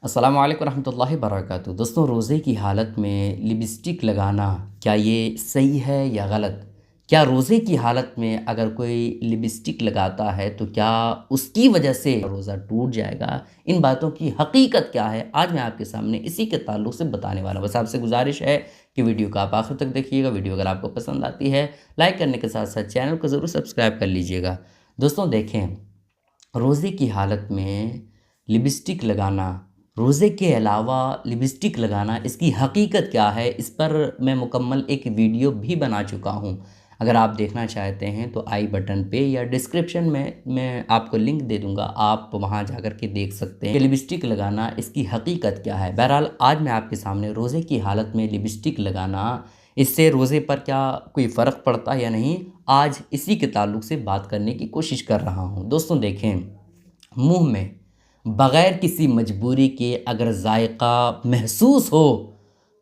अस्सलामु अलैकुम रहमतुल्लाहि बरकातुहू। दोस्तों, रोज़े की हालत में लिपस्टिक लगाना क्या ये सही है या गलत? क्या रोज़े की हालत में अगर कोई लिपस्टिक लगाता है तो क्या उसकी वजह से रोज़ा टूट जाएगा? इन बातों की हकीकत क्या है, आज मैं आपके सामने इसी के ताल्लुक़ से बताने वाला हूँ। बस आपसे गुज़ारिश है कि वीडियो को आप आखिर तक देखिएगा। वीडियो अगर आपको पसंद आती है, लाइक करने के साथ साथ चैनल को ज़रूर सब्सक्राइब कर लीजिएगा। दोस्तों देखें, रोज़े की हालत में लिपस्टिक लगाना, रोज़े के अलावा लिपस्टिक लगाना, इसकी हकीकत क्या है, इस पर मैं मुकम्मल एक वीडियो भी बना चुका हूँ। अगर आप देखना चाहते हैं तो आई बटन पे या डिस्क्रिप्शन में मैं आपको लिंक दे दूँगा, आप वहाँ जाकर के देख सकते हैं कि लिपस्टिक लगाना इसकी हकीकत क्या है। बहरहाल आज मैं आपके सामने रोज़े की हालत में लिपस्टिक लगाना, इससे रोज़े पर क्या कोई फ़र्क पड़ता है या नहीं, आज इसी के ताल्लुक़ से बात करने की कोशिश कर रहा हूँ। दोस्तों देखें, मुँह में बग़ैर किसी मजबूरी के अगर जायका महसूस हो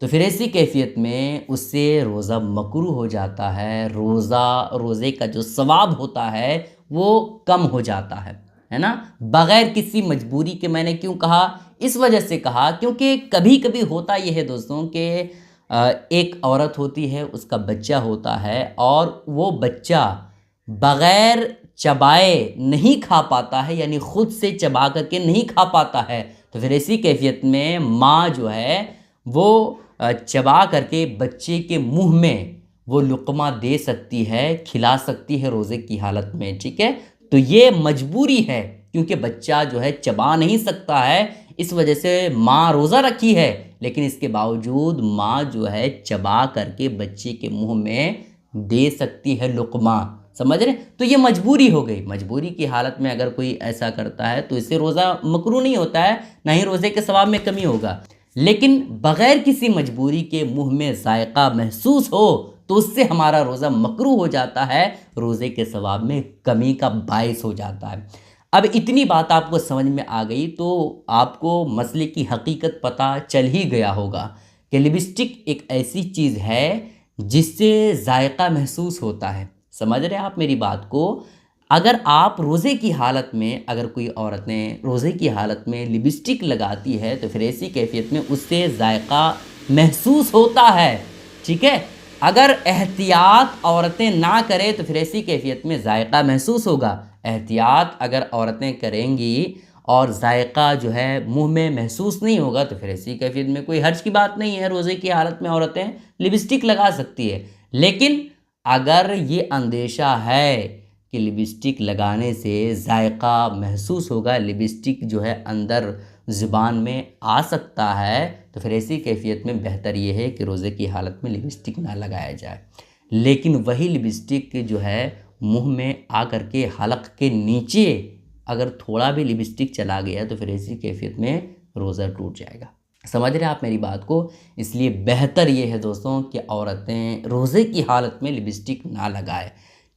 तो फिर ऐसी कैफ़ियत में उससे रोज़ा मकरूह हो जाता है। रोज़े का जो सवाब होता है वो कम हो जाता है ना? बग़ैर किसी मजबूरी के मैंने क्यों कहा? इस वजह से कहा क्योंकि कभी-कभी होता ये है दोस्तों कि एक औरत होती है, उसका बच्चा होता है और वो बच्चा बग़ैर चबाए नहीं खा पाता है, यानी ख़ुद से चबा कर के नहीं खा पाता है। तो फिर ऐसी कैफ़ियत में माँ जो है वो चबा करके बच्चे के मुँह में वो लुक़मा दे सकती है, खिला सकती है रोज़े की हालत में, ठीक है? तो ये मजबूरी है क्योंकि बच्चा जो है चबा नहीं सकता है, इस वजह से माँ रोज़ा रखी है, लेकिन इसके बावजूद माँ जो है चबा करके बच्चे के मुँह में दे सकती है लुक़मा। समझ रहे? तो ये मजबूरी हो गई। मजबूरी की हालत में अगर कोई ऐसा करता है तो इससे रोज़ा मकरूह नहीं होता है, ना ही रोज़े के सवाब में कमी होगा। लेकिन बग़ैर किसी मजबूरी के मुँह में जायका महसूस हो तो उससे हमारा रोज़ा मकरूह हो जाता है, रोज़े के सवाब में कमी का बाइस हो जाता है। अब इतनी बात आपको समझ में आ गई तो आपको मसले की हकीकत पता चल ही गया होगा कि लिपस्टिक एक ऐसी चीज़ है जिससे जायका महसूस होता है। समझ रहे हैं आप मेरी बात को? अगर आप रोज़े की हालत में, अगर कोई औरतें रोज़े की हालत में लिपस्टिक लगाती है तो फिर ऐसी कैफ़ियत में उससे जायका महसूस होता है, ठीक है? अगर एहतियात औरतें ना करें तो फिर ऐसी कैफ़ियत में जायका महसूस होगा। एहतियात अगर औरतें करेंगी और जायका जो है मुँह में महसूस नहीं होगा तो फिर ऐसी कैफ़ियत में कोई हर्ज की बात नहीं है, रोज़े की हालत में औरतें लिपस्टिक लगा सकती है। लेकिन अगर ये अंदेशा है कि लिपस्टिक लगाने से जायका महसूस होगा, लिपस्टिक जो है अंदर ज़ुबान में आ सकता है, तो फिर ऐसी कैफ़ियत में बेहतर ये है कि रोज़े की हालत में लिपस्टिक ना लगाया जाए। लेकिन वही लिपस्टिक जो है मुँह में आ कर के हलक़ के नीचे अगर थोड़ा भी लिपस्टिक चला गया तो फिर ऐसी कैफ़ियत में रोज़ा टूट जाएगा। समझ रहे हैं आप मेरी बात को? इसलिए बेहतर ये है दोस्तों कि औरतें रोज़े की हालत में लिपस्टिक ना लगाएं,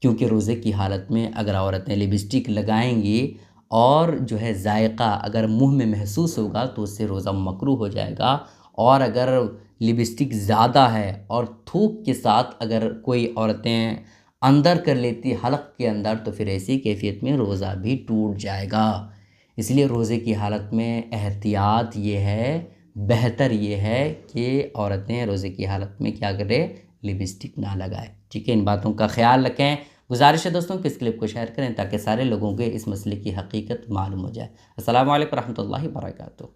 क्योंकि रोज़े की हालत में अगर औरतें लिपस्टिक लगाएंगी और जो है जायका अगर मुँह में महसूस होगा तो उससे रोज़ा मकरूह हो जाएगा। और अगर लिपस्टिक ज़्यादा है और थूक के साथ अगर कोई औरतें अंदर कर लेती हलक़ के अंदर तो फिर ऐसी कैफ़ियत में रोज़ा भी टूट जाएगा। इसलिए रोज़े की हालत में एहतियात ये है, बेहतर ये है कि औरतें रोज़े की हालत में क्या करें, लिपस्टिक ना लगाएं, ठीक है? इन बातों का ख़्याल रखें। गुज़ारिश है दोस्तों कि इस क्लिप को शेयर करें ताकि सारे लोगों को इस मसले की हकीकत मालूम हो जाए। अस्सलामु अलैकुम रहमतुल्लाहि व बरकातुहू।